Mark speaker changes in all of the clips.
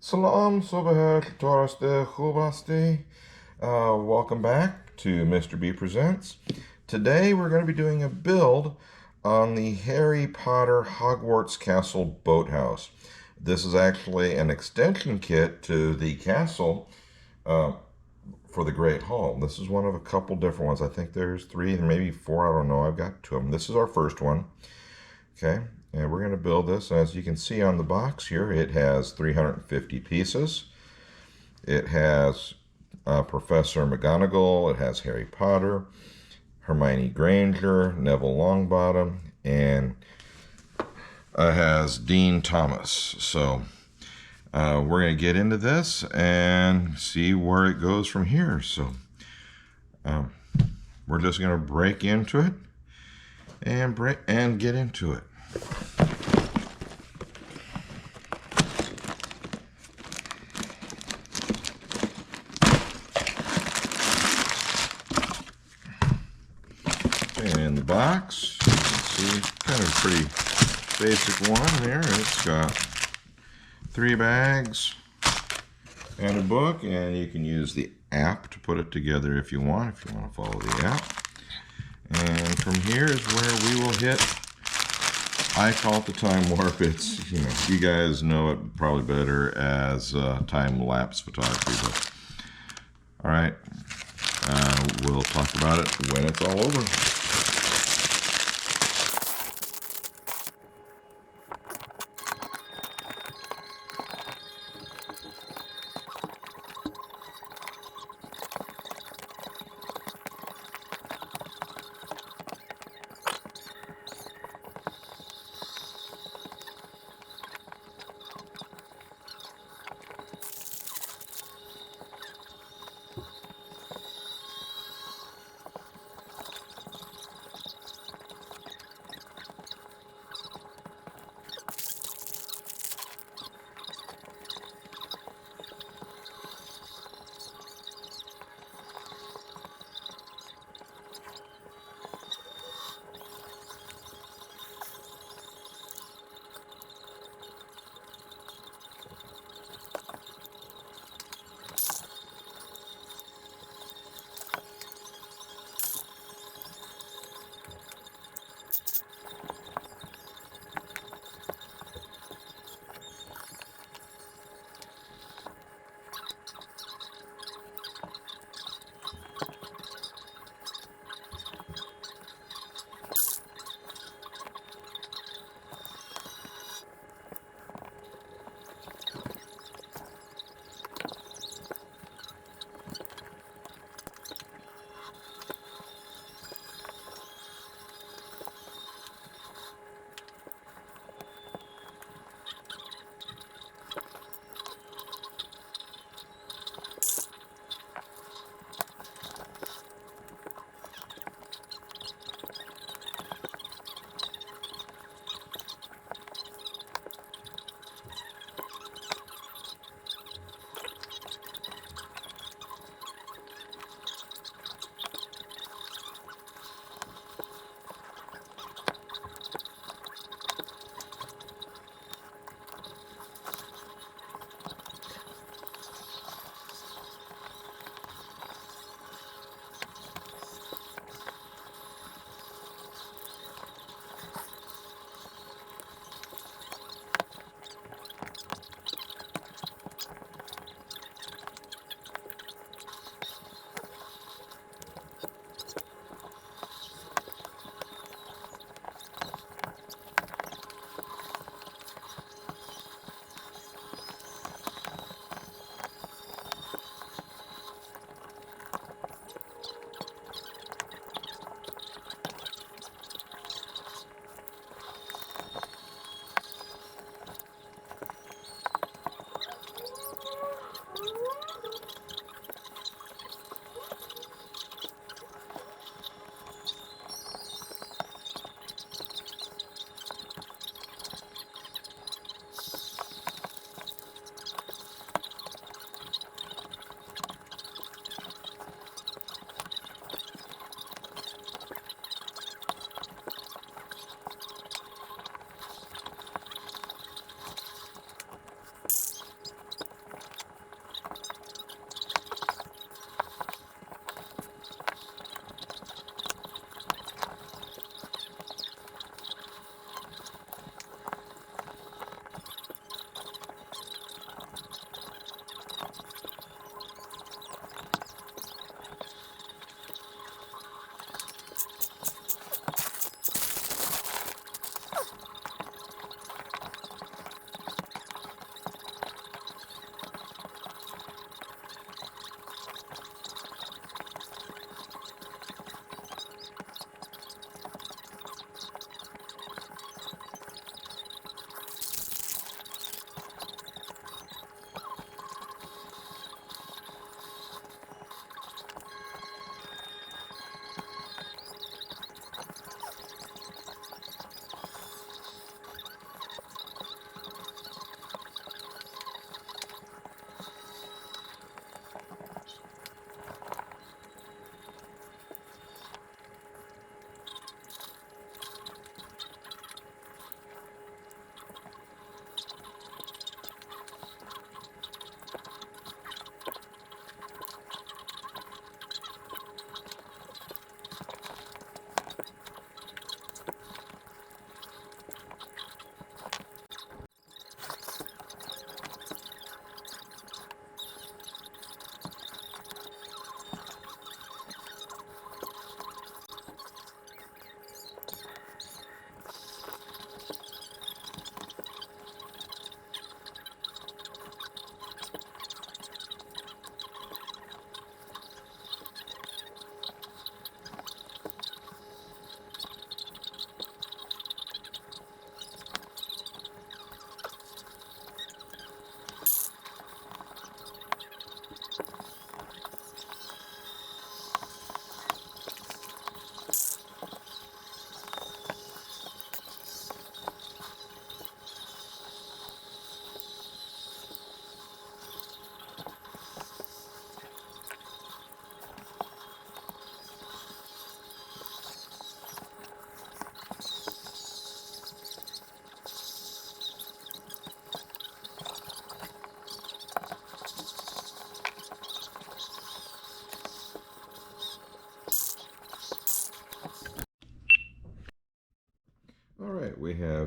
Speaker 1: Salam Sobahat Toraste Khubaste. Welcome back to Mr. B Presents. Today we're going to be doing a build on the Harry Potter Hogwarts Castle Boathouse. This is actually an extension kit to the castle for the Great Hall. This is one of a couple different ones. I think there's three, maybe four, I don't know. I've got two of them. This is our first one. Okay, and we're going to build this. As you can see on the box here, it has 350 pieces. It has Professor McGonagall, it has Harry Potter, Hermione Granger, Neville Longbottom, and it has Dean Thomas. So we're going to get into this and see where it goes from here. So we're just going to break into it and get into it. And in the box, you can see kind of a pretty basic one here. It's got 3 bags and a book, and you can use the app to put it together if you want to follow the app. And from here is where we will hit, I call it the time warp. It's, you guys know it probably better as time-lapse photography. But all right, we'll talk about it when it's all over.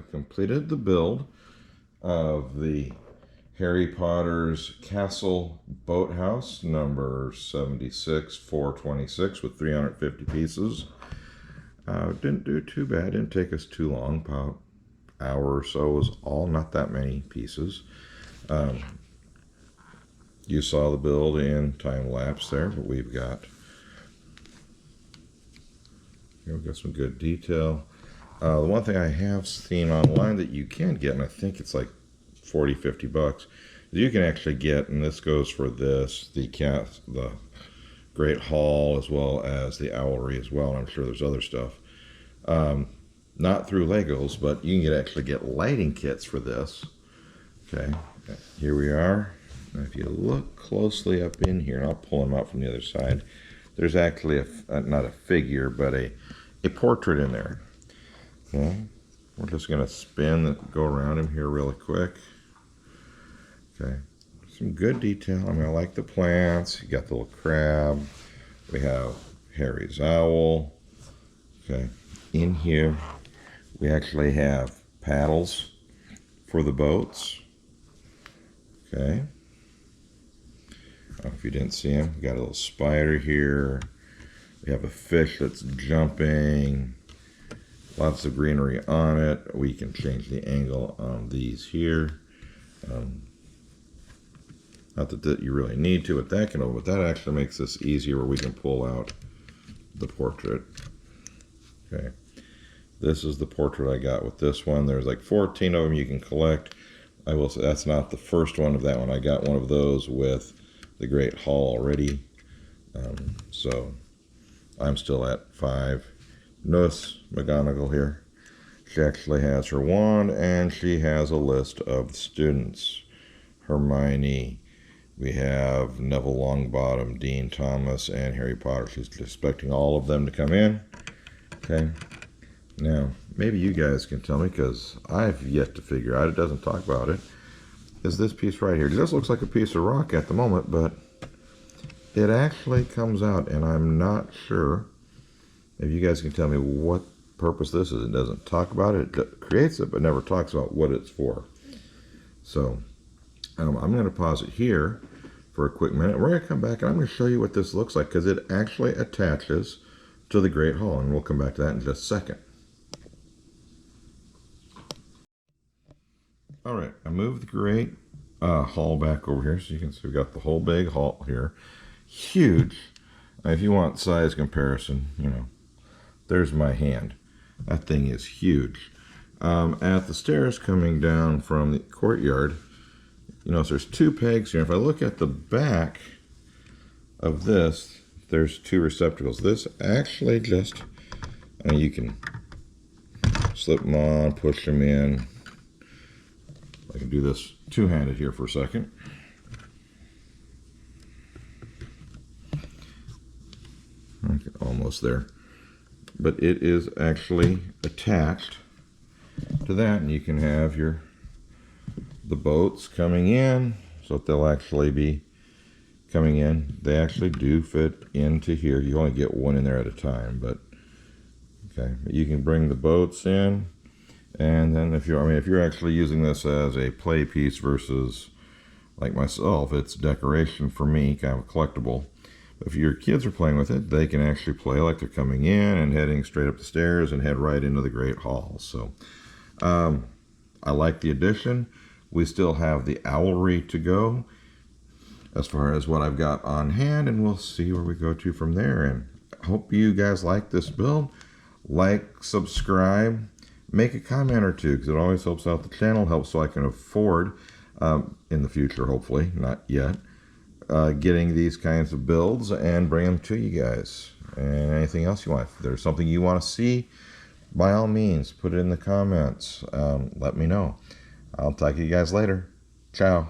Speaker 1: have completed the build of the Harry Potter's Castle Boathouse number 76-426 with 350 pieces. Didn't do too bad, didn't take us too long, about an hour or so. It was all not that many pieces. You saw the build in time lapse there, but we've got some good detail. The one thing I have seen online that you can get, and I think it's like 40-50 bucks, you can actually get, and this goes for this, the Great Hall as well as the Owlery as well, and I'm sure there's other stuff. Not through Legos, but you can actually get lighting kits for this. Okay, here we are. Now if you look closely up in here, and I'll pull them out from the other side, there's actually not a figure, but a portrait in there. Okay, we're just going to go around him here really quick. Okay, some good detail. I mean, I like the plants. You got the little crab. We have Harry's owl. Okay, in here we actually have paddles for the boats. Okay, if you didn't see him, we got a little spider here. We have a fish that's jumping. Lots of greenery on it. We can change the angle on these here. Not that you really need to with that but that actually makes this easier where we can pull out the portrait. Okay, this is the portrait I got with this one. There's like 14 of them you can collect. I will say that's not the first one of that one. I got one of those with the Great Hall already. So I'm still at 5. Notice McGonagall here. She actually has her wand and she has a list of students. Hermione, we have Neville Longbottom, Dean Thomas, and Harry Potter. She's expecting all of them to come in. Okay. Now, maybe you guys can tell me, because I've yet to figure out, it doesn't talk about it, is this piece right here. This looks like a piece of rock at the moment, but it actually comes out, and I'm not sure if you guys can tell me what purpose this is. It doesn't talk about it. It creates it, but never talks about what it's for. So I'm going to pause it here for a quick minute. We're going to come back, and I'm going to show you what this looks like, because it actually attaches to the Great Hall, and we'll come back to that in just a second. All right, I moved the Great Hall back over here, so you can see we've got the whole big hall here. Huge. If you want size comparison, there's my hand. That thing is huge. At the stairs coming down from the courtyard, so there's 2 pegs here. If I look at the back of this, there's 2 receptacles. This actually just, you can slip them on, push them in. I can do this two-handed here for a second. Okay, almost there. But it is actually attached to that, and you can have the boats coming in, so that they'll actually be coming in. They actually do fit into here. You only get one in there at a time, but okay. But you can bring the boats in, and then if you're actually using this as a play piece versus like myself, it's decoration for me, kind of a collectible. If your kids are playing with it, they can actually play like they're coming in and heading straight up the stairs and head right into the Great Hall. So I like the addition. We still have the Owlery to go as far as what I've got on hand, and we'll see where we go to from there. And I hope you guys like this build. Like, subscribe, make a comment or two, because it always helps out the channel, helps so I can afford in the future, hopefully, not yet, getting these kinds of builds and bring them to you guys. And anything else you want, if there's something you want to see, by all means, put it in the comments. Let me know. I'll talk to you guys later. Ciao.